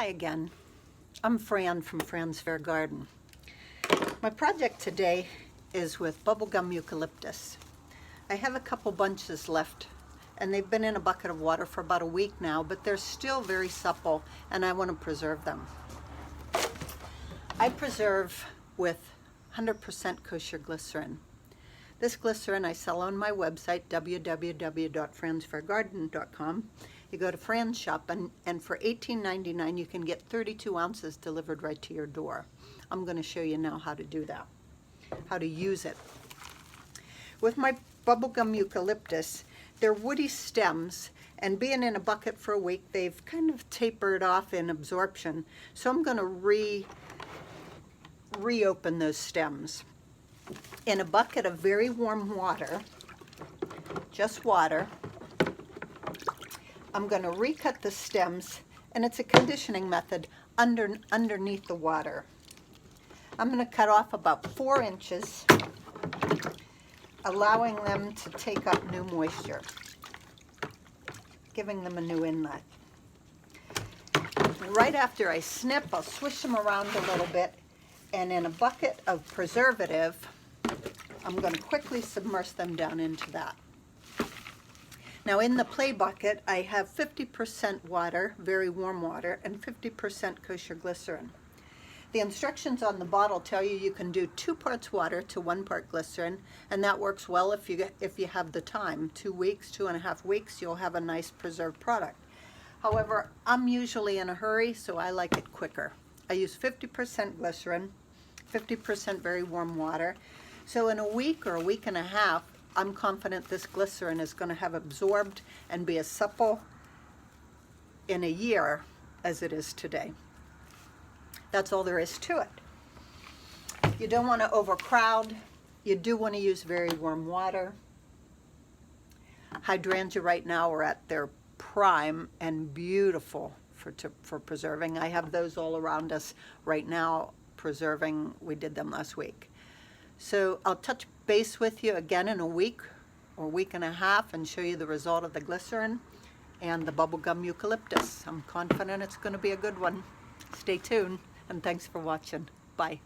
Hi again. I'm Fran from Fran's Fair Garden. My project today is with bubblegum eucalyptus. I have a couple bunches left and they've been in a bucket of water for about a week now, but they're still very supple and I want to preserve them. I preserve with 100% kosher glycerin. This glycerin I sell on my website, www.fransfairgarden.com. You go to Fran's shop and for $18.99 you can get 32 ounces delivered right to your door. I'm going to show you now how to do that, how to use it. With my bubblegum eucalyptus, they're woody stems, and being in a bucket for a week, they've kind of tapered off in absorption. So I'm going to reopen those stems. In a bucket of very warm water, just water, I'm going to recut the stems, and it's a conditioning method underneath the water. I'm going to cut off about 4 inches, allowing them to take up new moisture, giving them a new inlet. Right after I snip, I'll swish them around a little bit, and in a bucket of preservative, I'm going to quickly submerge them down into that. Now in the play bucket, I have 50% water, very warm water, and 50% kosher glycerin. The instructions on the bottle tell you can do 2 parts water to 1 part glycerin, and that works well if you have the time. 2 weeks, 2.5 weeks, you'll have a nice preserved product. However, I'm usually in a hurry, so I like it quicker. I use 50% glycerin, 50% very warm water. So in a week or a week and a half, I'm confident this glycerin is going to have absorbed and be as supple in a year as it is today. That's all there is to it. You don't want to overcrowd. You do want to use very warm water. Hydrangea right now are at their prime and beautiful for preserving. I have those all around us right now preserving. We did them last week. So I'll touch base with you again in a week or week and a half and show you the result of the glycerin and the bubblegum eucalyptus. I'm confident it's going to be a good one. Stay tuned, and thanks for watching. Bye.